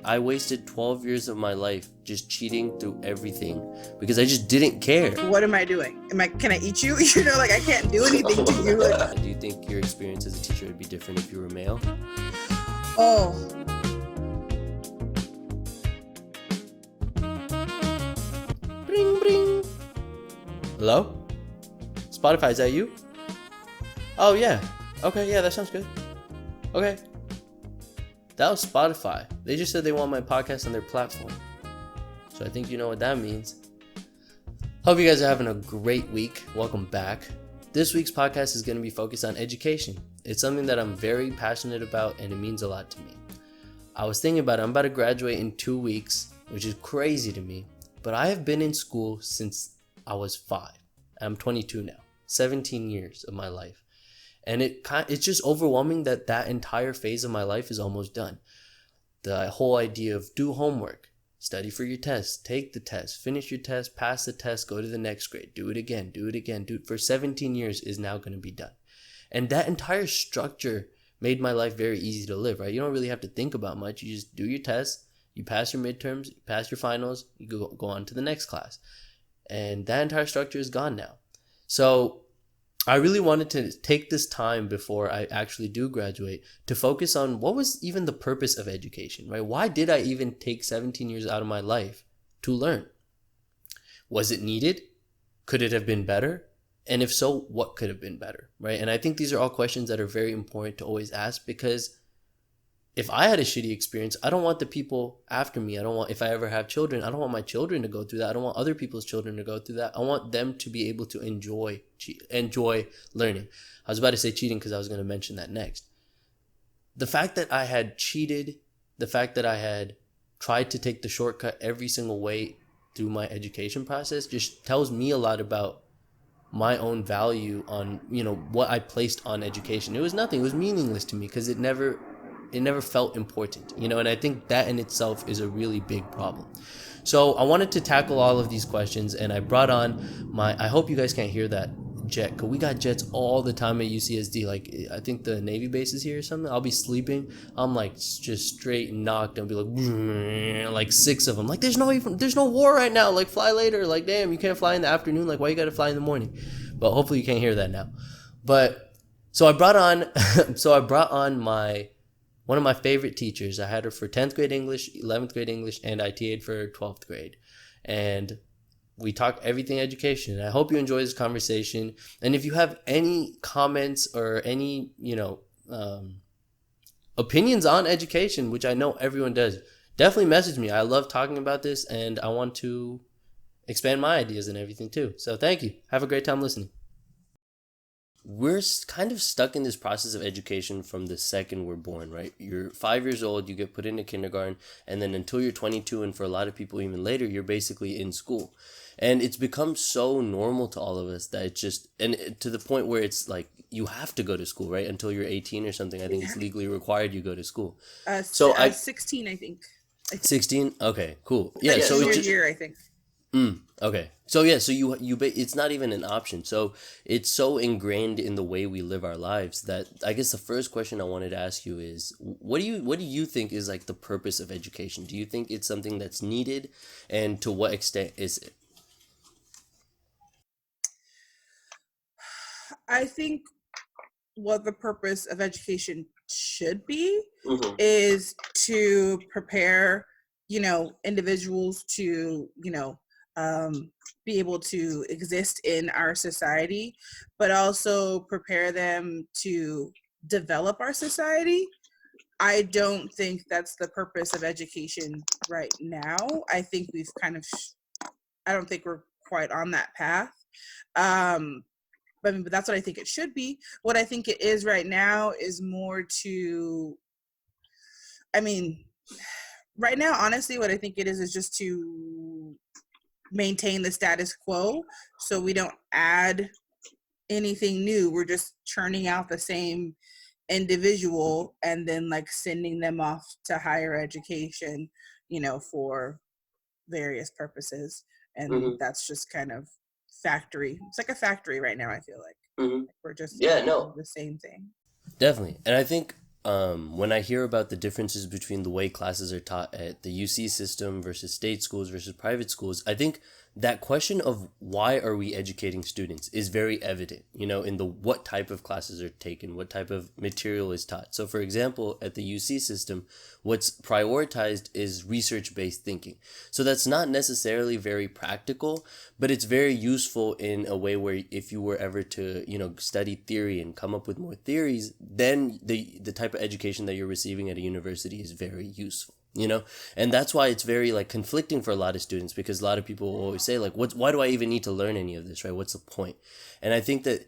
I wasted 12 years of my life just cheating through everything because I just didn't care. What am I doing? Can I eat you? You know, like I can't do anything to you. Do you think your experience as a teacher would be different if you were male? Oh. Bring, bring. Hello? Spotify, is that you? Oh, yeah. Okay, yeah, that sounds good. Okay. That was Spotify. They just said they want my podcast on their platform. So I think you know what that means. Hope you guys are having a great week. Welcome back. This week's podcast is going to be focused on education. It's something that I'm very passionate about and it means a lot to me. I was thinking about it. I'm about to graduate in 2 weeks, which is crazy to me. But I have been in school since I was 5. I'm 22 now. 17 years of my life. And it's just overwhelming that entire phase of my life is almost done. The whole idea of do homework, study for your test, take the test, finish your test, pass the test, go to the next grade, do it again, do it for 17 years is now going to be done. And that entire structure made my life very easy to live, right? You don't really have to think about much. You just do your tests, you pass your midterms, you pass your finals, you go on to the next class. And that entire structure is gone now. So I really wanted to take this time before I actually do graduate to focus on what was even the purpose of education, right? Why did I even take 17 years out of my life to learn? Was it needed? Could it have been better? And if so, what could have been better, right? And I think these are all questions that are very important to always ask because if I had a shitty experience, I don't want the people after me. If I ever have children, I don't want my children to go through that. I don't want other people's children to go through that. I want them to be able to enjoy learning. I was about to say cheating because I was going to mention that next. The fact that I had cheated, the fact that I had tried to take the shortcut every single way through my education process just tells me a lot about my own value on, what I placed on education. It was nothing. It was meaningless to me because it never felt important, and I think that in itself is a really big problem. So I wanted to tackle all of these questions and I brought on I hope you guys can't hear that jet, because we got jets all the time at UCSD. Like, I think the Navy base is here or something. I'll be sleeping, I'm like just straight knocked and be like 6 of them. Like, there's no war right now. Like, fly later. Like, damn, you can't fly in the afternoon. Like, why you gotta fly in the morning? But hopefully you can't hear that now. But so I brought on one of my favorite teachers. I had her for 10th grade English, 11th grade English, and I TA'd for 12th grade. And we talk everything education. And I hope you enjoy this conversation. And if you have any comments or any, opinions on education, which I know everyone does, definitely message me. I love talking about this and I want to expand my ideas and everything too. So thank you. Have a great time listening. We're kind of stuck in this process of education from the second we're born, right? You're 5 years old, you get put into kindergarten, and then until you're 22, and for a lot of people even later, you're basically in school. And it's become so normal to all of us that it's just, and to the point where it's like, you have to go to school, right? Until you're 18 or something. I think it's legally required you go to school. 16, I think. 16? Okay, cool. Yeah, like so it's it's just year, I think. Okay. So yeah, so you it's not even an option. So it's so ingrained in the way we live our lives that I guess the first question I wanted to ask you is what do you think is like the purpose of education? Do you think it's something that's needed, and to what extent is it? I think what the purpose of education should be is to prepare, individuals to, be able to exist in our society, but also prepare them to develop our society. I don't think that's the purpose of education right now. I think we've I don't think we're quite on that path. But that's what I think it should be. What I think it is right now is more to, right now, honestly, what I think it is just to maintain the status quo so we don't add anything new. We're just churning out the same individual and then like sending them off to higher education, for various purposes. And that's just kind of factory. It's like a factory right now, I feel like. We're just the same thing. Definitely. And I think when I hear about the differences between the way classes are taught at the UC system versus state schools versus private schools, I think that question of why are we educating students is very evident, in the what type of classes are taken, what type of material is taught. So for example, at the UC system, what's prioritized is research-based thinking. So that's not necessarily very practical, but it's very useful in a way where if you were ever to, study theory and come up with more theories, then the type of education that you're receiving at a university is very useful. And that's why it's very like conflicting for a lot of students, because a lot of people always say like, why do I even need to learn any of this, right? What's the point? And I think that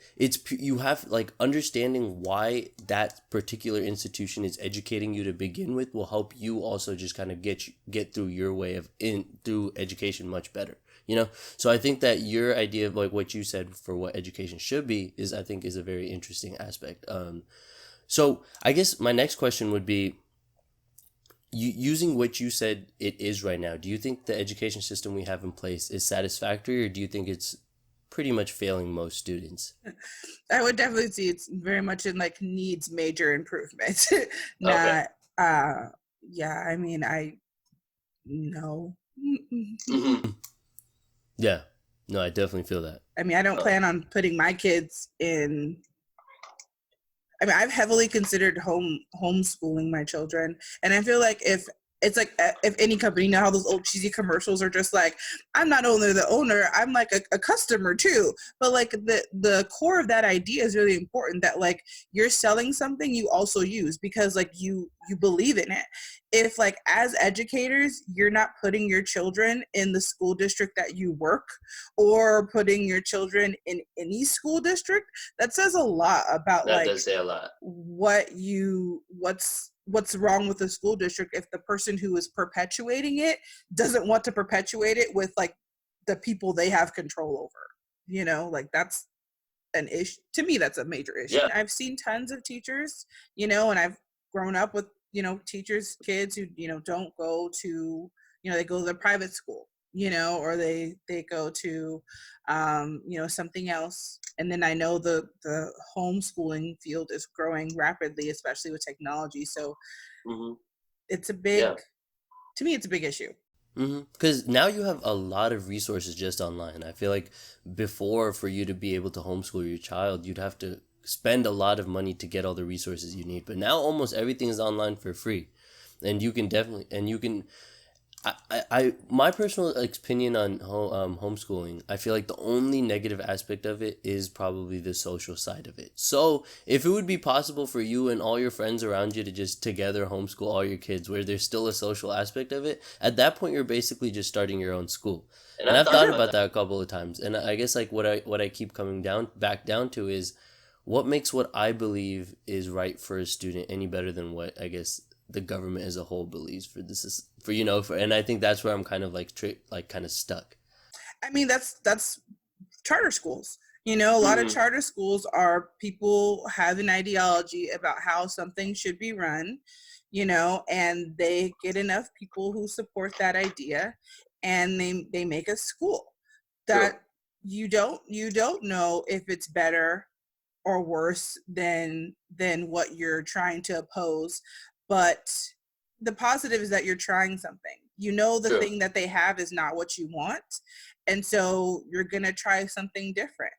you have like understanding why that particular institution is educating you to begin with will help you also just kind of get through your way of through education much better. So I think that your idea of like what you said for what education should be is a very interesting aspect. So I guess my next question would be, using what you said it is right now, do you think the education system we have in place is satisfactory, or do you think it's pretty much failing most students? I would definitely see it's very much in like needs major improvement. Okay. Not, yeah, I mean, no. Mm-hmm. Yeah, no, I definitely feel that. I mean, I don't plan on putting my kids in. I mean, I've heavily considered homeschooling my children, and I feel like if any company, how those old cheesy commercials are just like, I'm not only the owner, I'm like a customer too. But like the core of that idea is really important, that like you're selling something you also use because like you believe in it. If like as educators, you're not putting your children in the school district that you work, or putting your children in any school district, that says a lot about that does say a lot. What's wrong with the school district if the person who is perpetuating it doesn't want to perpetuate it with like the people they have control over. Like that's an issue. To me, that's a major issue. Yeah. I've seen tons of teachers, and I've grown up with, teachers, kids who, don't go to, they go to the private school, or they go to, something else. And then I know the homeschooling field is growing rapidly, especially with technology. So it's a big, to me, it's a big issue. Because now you have a lot of resources just online. I feel like before, for you to be able to homeschool your child, you'd have to spend a lot of money to get all the resources you need. But now almost everything is online for free. And you can my personal opinion on homeschooling, I feel like the only negative aspect of it is probably the social side of it. So if it would be possible for you and all your friends around you to just together homeschool all your kids, where there's still a social aspect of it, at that point you're basically just starting your own school. And I've thought about that a couple of times. And I guess like what I keep coming back down to is, what makes what I believe is right for a student any better than what I guess the government as a whole believes for this is and I think that's where I'm kind of kind of stuck. I mean, that's charter schools. A lot of charter schools are people have an ideology about how something should be run, and they get enough people who support that idea, and they make a school that you don't know if it's better or worse than what you're trying to oppose. But the positive is that you're trying something. The thing that they have is not what you want, and so you're gonna try something different.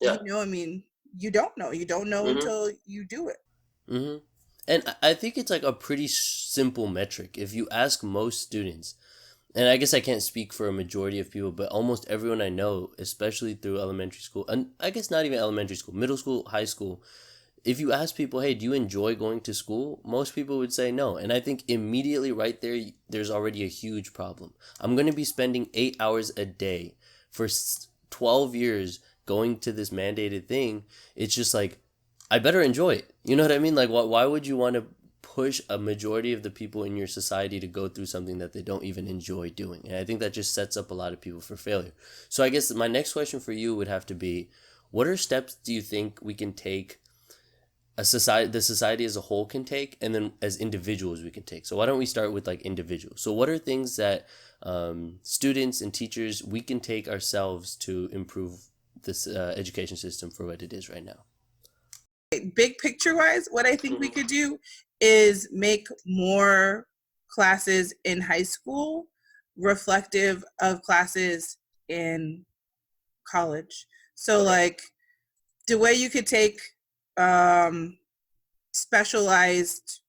Yeah. I mean, you don't know until you do it. And I think it's like a pretty simple metric. If you ask most students, and I guess I can't speak for a majority of people, but almost everyone I know, especially through elementary school, and I guess not even elementary school, middle school, high school, if you ask people, hey, do you enjoy going to school? Most people would say no. And I think immediately right there, there's already a huge problem. I'm going to be spending 8 hours a day for 12 years going to this mandated thing. It's just like, I better enjoy it. You know what I mean? Like, why would you want to push a majority of the people in your society to go through something that they don't even enjoy doing? And I think that just sets up a lot of people for failure. So I guess my next question for you would have to be, what are steps do you think we can take, the society as a whole can take, and then as individuals we can take? So why don't we start with like individuals? So what are things that students and teachers, we can take ourselves to improve this education system for what it is right now? big picture wise, what I think we could do is make more classes in high school reflective of classes in college. So like the way you could take specialized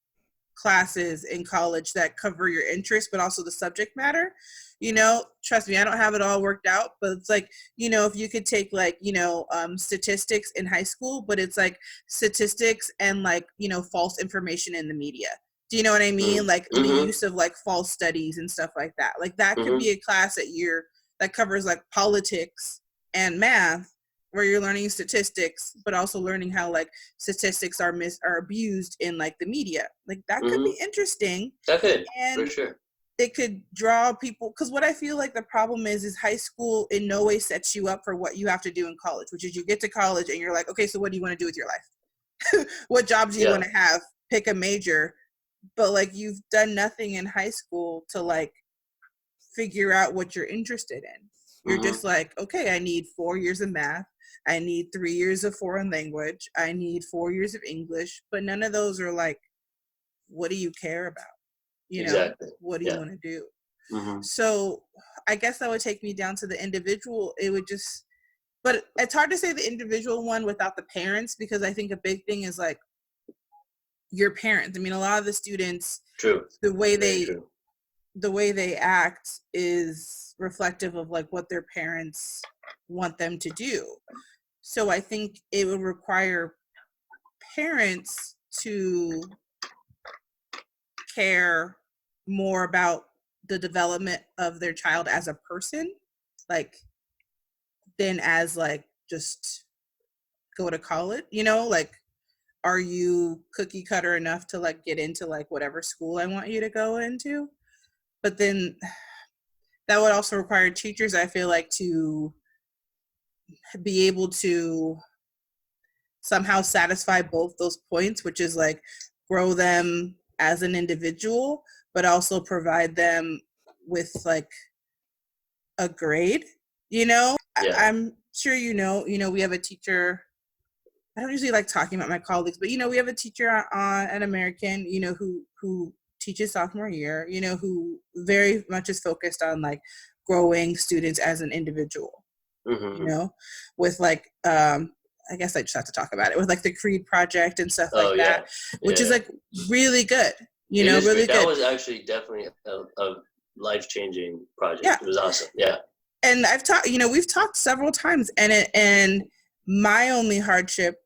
classes in college that cover your interest but also the subject matter, you know, trust me, I don't have it all worked out, but it's like, you know, if you could take like, you know, statistics in high school, but it's like statistics and like, you know, false information in the media. Do you know what I mean? Like the use of like false studies and stuff like that. Like that could be a class that covers like politics and math, where you're learning statistics, but also learning how like statistics are abused in like the media. Like that could be interesting. That could, and for sure. It could draw people, because what I feel like the problem is high school in no way sets you up for what you have to do in college, which is you get to college and you're like, okay, so what do you want to do with your life? What job do you want to have? Pick a major. But like you've done nothing in high school to like figure out what you're interested in. You're just like, okay, I need 4 years of math. I need 3 years of foreign language. I need 4 years of English. But none of those are like, what do you care about? You know, what do you want to do? So I guess that would take me down to the individual. It would just, but it's hard to say the individual one without the parents, because I think a big thing is like your parents. I mean, a lot of the students, the way they act is reflective of like what their parents want them to do. So I think it would require parents to care more about the development of their child as a person, like, than as like just go to college, you know, like, are you cookie cutter enough to like get into like whatever school I want you to go into? But then that would also require teachers, I feel like, to be able to somehow satisfy both those points, which is like grow them as an individual, but also provide them with like a grade, you know? I'm sure you know, we have a teacher, I don't usually like talking about my colleagues, but you know, we have a teacher on an American, you know, who teaches sophomore year, you know, who very much is focused on like growing students as an individual, you know, with like I guess I just have to talk about it, with like the Creed project and stuff like that, which is like really good, you know, really good. That was actually definitely a life-changing project. It was awesome. And I've talked, you know, we've talked several times, and my only hardship,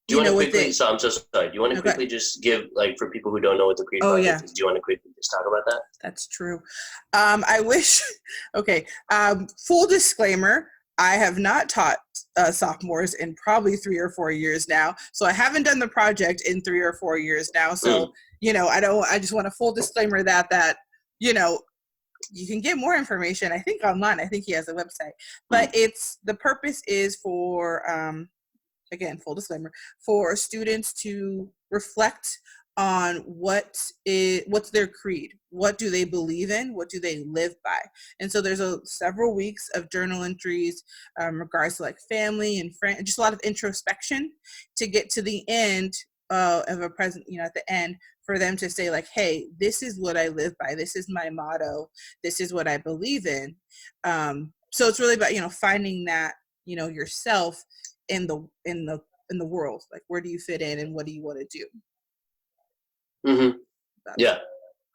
do you want to quickly, so I'm so sorry, do you want to quickly just give, like, for people who don't know what the Creed project is, do you want to quickly just talk about that? That's true. I wish, okay, full disclaimer, I have not taught sophomores in probably 3 or 4 years now. So I haven't done the project in 3 or 4 years now. So, you know, I just want a full disclaimer that, you know, you can get more information, I think, online. I think he has a website. But the purpose is for, again, full disclaimer, for students to reflect on what's their creed, what do they believe in, what do they live by. And so there's several weeks of journal entries in regards to like family and friends, just a lot of introspection to get to the end of a present, you know, at the end, for them to say like, hey, this is what I live by, this is my motto, this is what I believe in. So it's really about, you know, finding that, you know, yourself in the world, like where do you fit in and what do you want to do.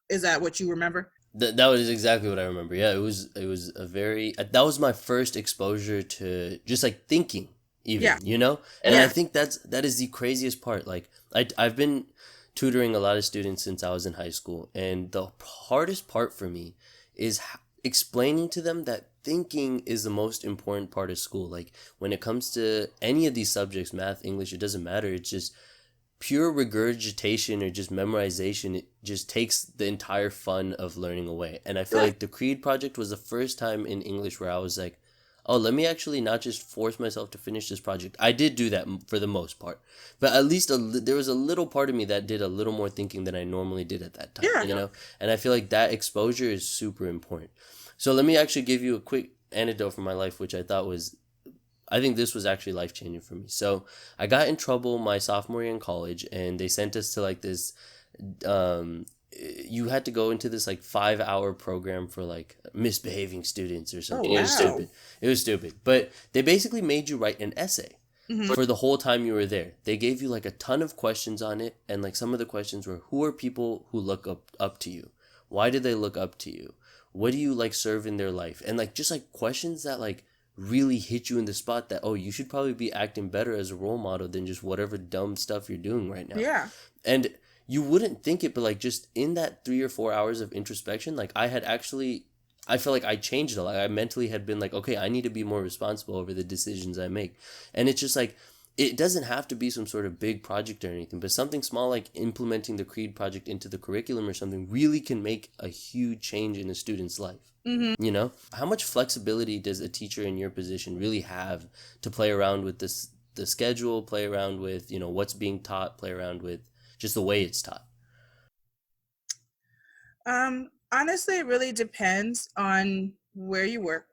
Is that what you remember? That was exactly what I remember. Yeah, it was a very, that was my first exposure to just like thinking, even, you know? And I think that is the craziest part. Like I've been tutoring a lot of students since I was in high school, and the hardest part for me is explaining to them that thinking is the most important part of school. Like when it comes to any of these subjects, math, English, it doesn't matter. It's just pure regurgitation or just memorization. It just takes the entire fun of learning away. And I feel like the Creed project was the first time in English where I was like, oh, let me actually not just force myself to finish this project. I did do that for the most part, but at least there was a little part of me that did a little more thinking than I normally did at that time, you know? And I feel like that exposure is super important. So let me actually give you a quick anecdote from my life, which I thought was I think this was actually life-changing for me. So I got in trouble my sophomore year in college, and they sent us to like this, you had to go into this like 5-hour program for like misbehaving students or something. Oh, It was wow. stupid. It was stupid. But they basically made you write an essay for the whole time you were there. They gave you like a ton of questions on it, and like some of the questions were, who are people who look up to you? Why do they look up to you? What do you like serve in their life? And like just like questions that like really hit you in the spot that, oh, you should probably be acting better as a role model than just whatever dumb stuff you're doing right now. Yeah. And you wouldn't think it, but like just in that 3 or 4 hours of introspection, like I feel like I changed a lot. I mentally had been like, okay, I need to be more responsible over the decisions I make. And it's just like, it doesn't have to be some sort of big project or anything, but something small like implementing the CREED project into the curriculum or something really can make a huge change in a student's life. You know, how much flexibility does a teacher in your position really have to play around with the schedule, play around with, you know, what's being taught, play around with just the way it's taught? Honestly, it really depends on where you work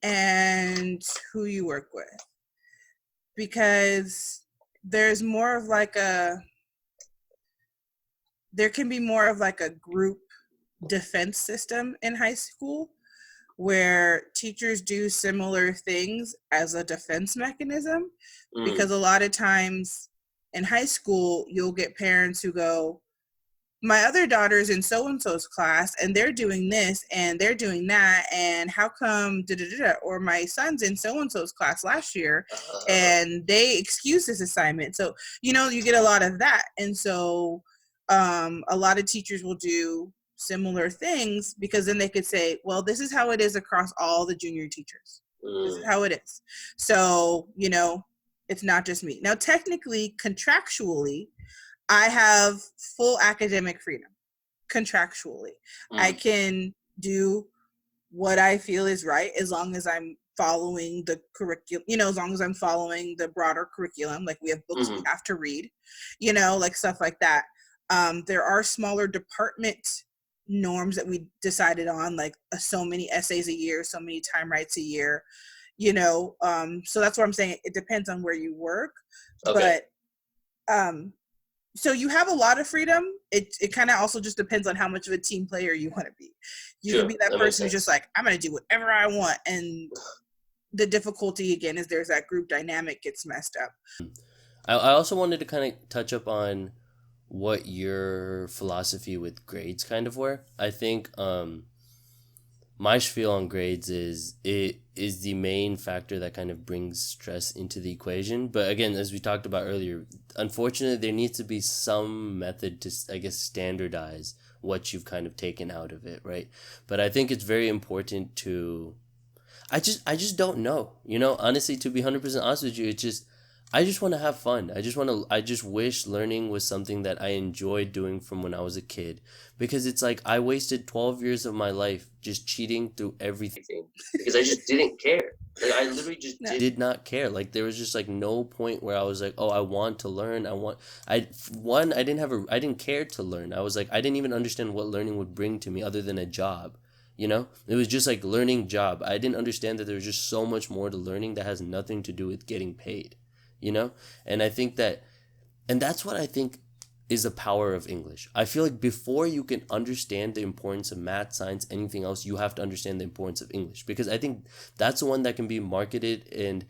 and who you work with, because there's more of like there can be more of like a group defense system in high school where teachers do similar things as a defense mechanism, because a lot of times in high school you'll get parents who go, my other daughter's in so-and-so's class and they're doing this and they're doing that, and how come or my son's in so-and-so's class last year and they excused this assignment. So, you know, you get a lot of that. And so a lot of teachers will do similar things, because then they could say, well, this is how it is across all the junior teachers. This is how it is. So, you know, it's not just me. Now, technically, contractually, I have full academic freedom. Contractually, I can do what I feel is right as long as I'm following the curriculum, you know, as long as I'm following the broader curriculum. Like we have books we have to read, you know, like stuff like that. There are smaller department norms that we decided on, like so many essays a year, so many time writes a year, you know. So that's what I'm saying. It depends on where you work. Okay. But so you have a lot of freedom. It kind of also just depends on how much of a team player you want to be. You can be that person who's just like, I'm going to do whatever I want. And the difficulty, again, is there's that group dynamic gets messed up. I also wanted to kind of touch up on what your philosophy with grades kind of were. I think my spiel on grades is it is the main factor that kind of brings stress into the equation. But again, as we talked about earlier, unfortunately, there needs to be some method to, I guess, standardize what you've kind of taken out of it, right? But I think it's very important to, I just don't know, you know, honestly, to be 100% honest with you, it's just, I just want to have fun. I just wish learning was something that I enjoyed doing from when I was a kid, because it's like I wasted 12 years of my life just cheating through everything because I just didn't care. Like I literally just did not care. Like there was just like no point where I was like, oh, I want to learn. I didn't care to learn. I was like, I didn't even understand what learning would bring to me other than a job. You know, it was just like learning job. I didn't understand that there was just so much more to learning that has nothing to do with getting paid. You know? And I think that's what I think is the power of English. I feel like before you can understand the importance of math, science, anything else, you have to understand the importance of English, because I think that's the one that can be marketed and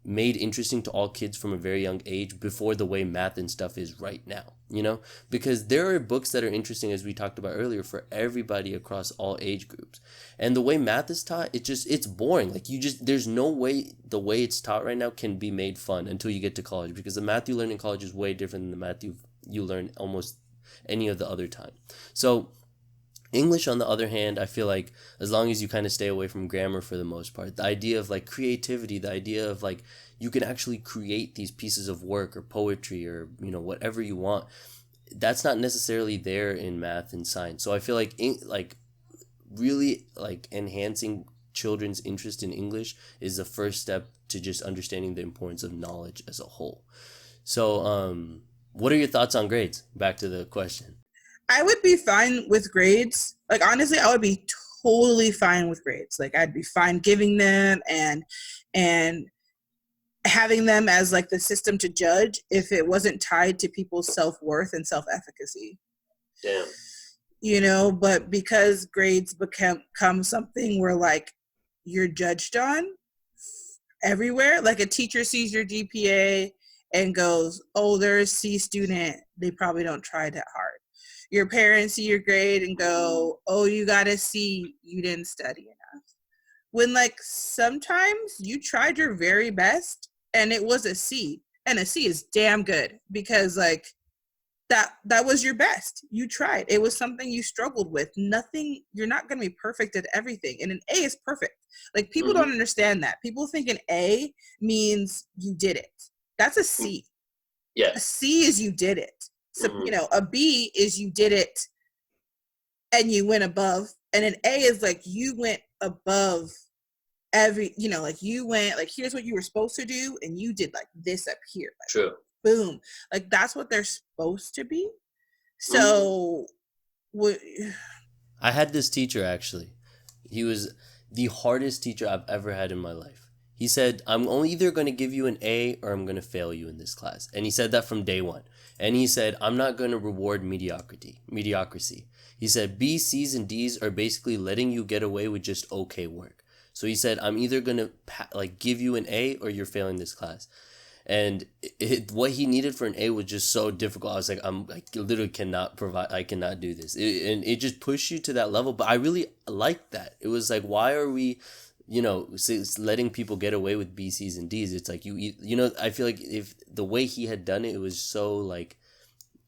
made interesting to all kids from a very young age before the way math and stuff is right now, you know, because there are books that are interesting, as we talked about earlier, for everybody across all age groups. And the way math is taught, it's boring. Like there's no way the way it's taught right now can be made fun until you get to college, because the math you learn in college is way different than the math you learn almost any of the other time. So English, on the other hand, I feel like as long as you kind of stay away from grammar for the most part, the idea of like creativity, the idea of like you can actually create these pieces of work or poetry or, you know, whatever you want, that's not necessarily there in math and science. So I feel like really like enhancing children's interest in English is the first step to just understanding the importance of knowledge as a whole. So what are your thoughts on grades? Back to the question. I would be fine with grades. Like, honestly, I would be totally fine with grades. Like I'd be fine giving them and having them as like the system to judge if it wasn't tied to people's self-worth and self-efficacy. Damn. You know, but because grades become something where like you're judged on everywhere, like a teacher sees your GPA and goes, oh, they're a C student, they probably don't try that hard. Your parents see your grade and go, oh, you got a C, you didn't study enough. When like sometimes you tried your very best and it was a C, and a C is damn good because like that was your best. You tried. It was something you struggled with. Nothing, you're not going to be perfect at everything. And an A is perfect. Like people don't understand that. People think an A means you did it. That's a C. Yeah. A C is you did it. So, you know, a B is you did it and you went above. And an A is like you went above every, you know, like you went, like here's what you were supposed to do and you did like this up here. Like, true. Boom. Like that's what they're supposed to be. So I had this teacher actually. He was the hardest teacher I've ever had in my life. He said, I'm only either going to give you an A or I'm going to fail you in this class. And he said that from day one. And he said, I'm not going to reward mediocrity. He said, B's, C's, and D's are basically letting you get away with just okay work. So he said, I'm either going to give you an A or you're failing this class. And what he needed for an A was just so difficult. I was like, literally cannot provide, I cannot do this. And it just pushed you to that level. But I really liked that. It was like, why are we, you know, letting people get away with B, C's, and D's? It's like, you know, I feel like if the way he had done it, it was so like,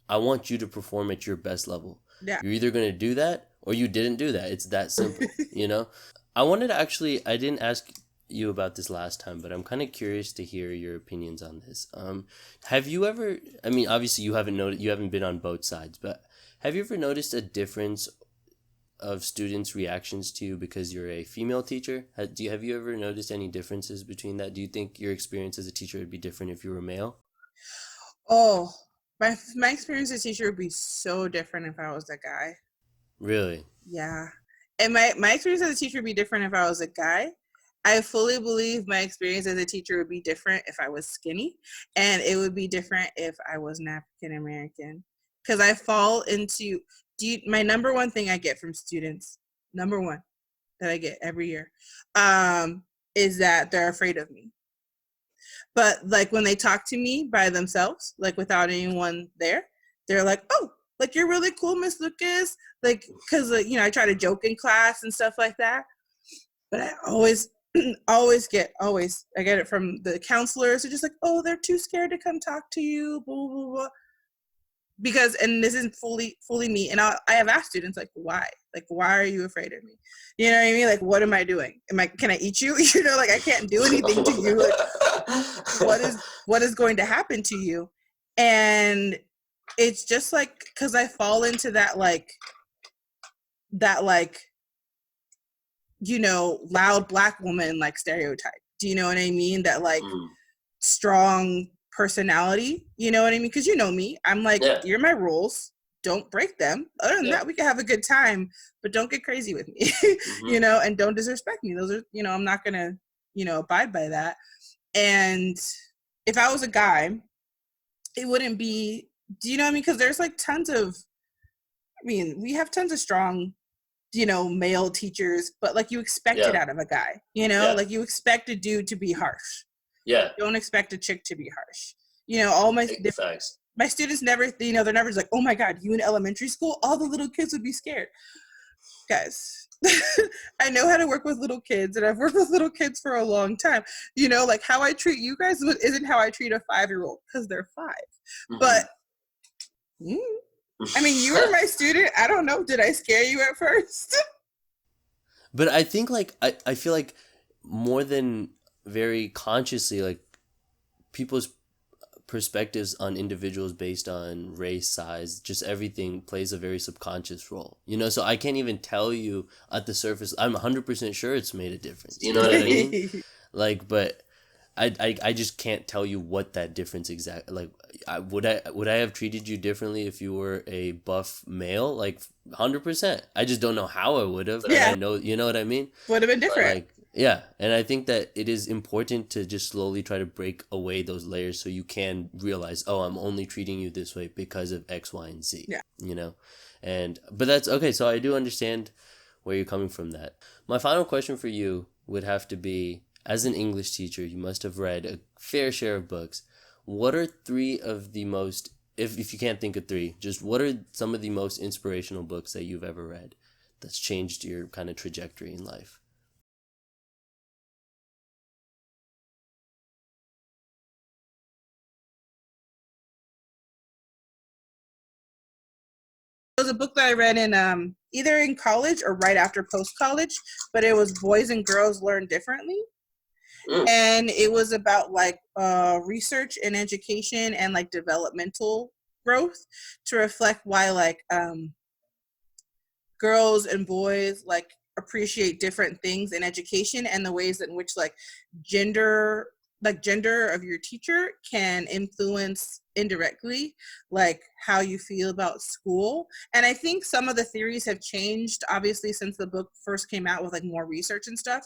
I want you to perform at your best level. Yeah. You're either going to do that or you didn't do that. It's that simple, you know? I wanted to actually, I didn't ask you about this last time, but I'm kind of curious to hear your opinions on this. Have you ever, I mean, obviously you haven't been on both sides, but have you ever noticed a difference of students' reactions to you because you're a female teacher? Have you ever noticed any differences between that? Do you think your experience as a teacher would be different if you were male? Oh, my experience as a teacher would be so different if I was a guy. Really? Yeah. And my experience as a teacher would be different if I was a guy. I fully believe my experience as a teacher would be different if I was skinny, and it would be different if I was an African American. Because I fall into, my number one thing I get from students, number one that I get every year, is that they're afraid of me. But like when they talk to me by themselves, like without anyone there, they're like, oh, like you're really cool, Miss Lucas. Like, because, you know, I try to joke in class and stuff like that. But I I get it from the counselors. They're just like, oh, they're too scared to come talk to you, blah, blah, blah. Because, and this isn't fully me. And I have asked students, like, why? Like, why are you afraid of me? You know what I mean? Like, what am I doing? Can I eat you? You know, like, I can't do anything to you. Like, what is going to happen to you? And it's just like, because I fall into that, you know, loud Black woman, like, stereotype. Do you know what I mean? That, like, strong personality, you know what I mean? Because you know me. I'm like, Here are my rules. Don't break them. Other than that, we can have a good time, but don't get crazy with me, you know, and don't disrespect me. Those are, you know, I'm not going to, you know, abide by that. And if I was a guy, it wouldn't be, do you know what I mean? Because there's like we have tons of strong, you know, male teachers, but like you expect it out of a guy, you know, like you expect a dude to be harsh. Yeah. Don't expect a chick to be harsh. You know, all my students never, you know, they're never just like, oh my God, you in elementary school, all the little kids would be scared. Guys, I know how to work with little kids, and I've worked with little kids for a long time. You know, like how I treat you guys isn't how I treat a 5-year-old because they're 5. But I mean, you were my student. I don't know. Did I scare you at first? But I think like, I feel like more than very consciously, like people's perspectives on individuals based on race, size, just everything plays a very subconscious role, you know? So I can't even tell you at the surface, I'm 100% sure it's made a difference. You know what I mean? Like, but I just can't tell you what that difference exactly, like, would I have treated you differently if you were a buff male? Like, 100%. I just don't know how I would have. Yeah. I know, you know what I mean? Would have been different. Like, yeah. And I think that it is important to just slowly try to break away those layers so you can realize, oh, I'm only treating you this way because of X, Y, and Z. Yeah. You know? But that's okay. So I do understand where you're coming from that. My final question for you would have to be, as an English teacher, you must have read a fair share of books. What are three of the most, if you can't think of three, just what are some of the most inspirational books that you've ever read that's changed your kind of trajectory in life? It was a book that I read in either in college or right after post-college, but it was Boys and Girls Learn Differently. And it was about like research and education and like developmental growth to reflect why like girls and boys like appreciate different things in education, and the ways in which like gender of your teacher can influence indirectly like how you feel about school. And I think some of the theories have changed obviously since the book first came out with like more research and stuff,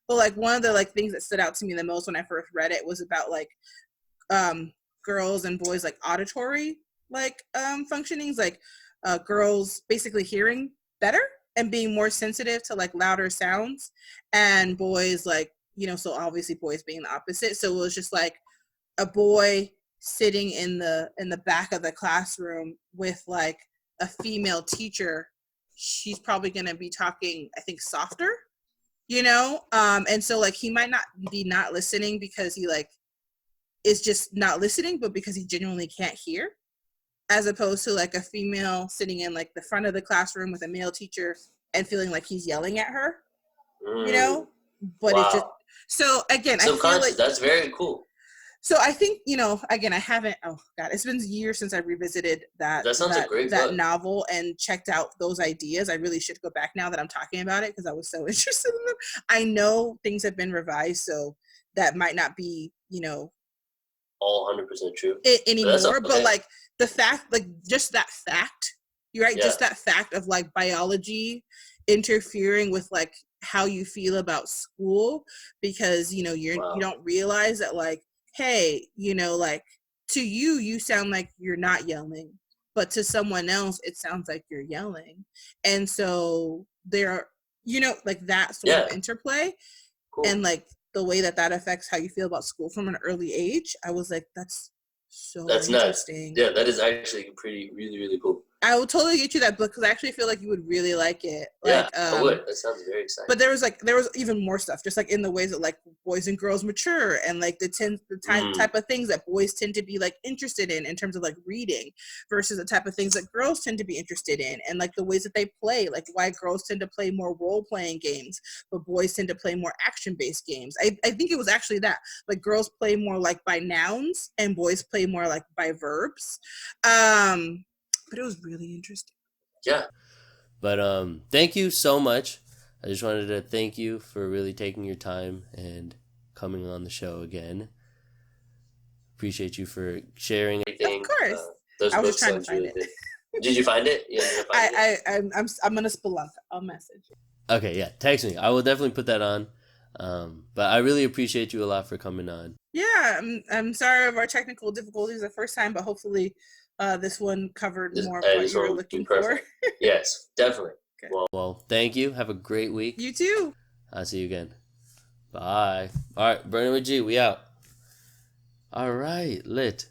but like one of the like things that stood out to me the most when I first read it was about like girls and boys like auditory like functionings, like girls basically hearing better and being more sensitive to like louder sounds, and boys like, you know, so obviously boys being the opposite. So it was just like a boy sitting in the back of the classroom with like a female teacher. She's probably going to be talking, I think, softer, you know? And so like he might not be not listening because he like is just not listening, but because he genuinely can't hear, as opposed to like a female sitting in like the front of the classroom with a male teacher and feeling like he's yelling at her, you know? But wow. It's just, so again, I feel like that's very cool. So I think, you know, again, I haven't, oh God, it's been years since I revisited that novel and checked out those ideas. I really should go back now that I'm talking about it because I was so interested in them. I know things have been revised, so that might not be, you know, all 100% true anymore, but like the fact, like just that fact, you're right, just that fact of like biology interfering with like how you feel about school, because, you know, you don't realize that like, hey, you know, like to you sound like you're not yelling, but to someone else it sounds like you're yelling. And so there are, you know, like that sort of interplay. Cool. And like the way that affects how you feel about school from an early age, I was like, that's interesting. Nuts. Yeah, that is actually really, really cool. I will totally get you that book because I actually feel like you would really like it. Like, I would. That sounds very exciting. But there was even more stuff, just like in the ways that like boys and girls mature, and like the type of things that boys tend to be like interested in terms of like reading, versus the type of things that girls tend to be interested in, and like the ways that they play, like why girls tend to play more role playing games, but boys tend to play more action based games. I think it was actually that like girls play more like by nouns and boys play more like by verbs. But it was really interesting. Yeah. But thank you so much. I just wanted to thank you for really taking your time and coming on the show again. Appreciate you for sharing everything. Of course. I was trying to find it. Did you find it? Yeah, I'm gonna spelunk. I'll message you. Okay, yeah. Text me. I will definitely put that on. But I really appreciate you a lot for coming on. Yeah, I'm sorry of our technical difficulties the first time, but hopefully this one covered more of what you were looking for. Yes, definitely. Okay. Well, thank you. Have a great week. You too. I'll see you again. Bye. All right, Burnin with G, we out. All right, lit.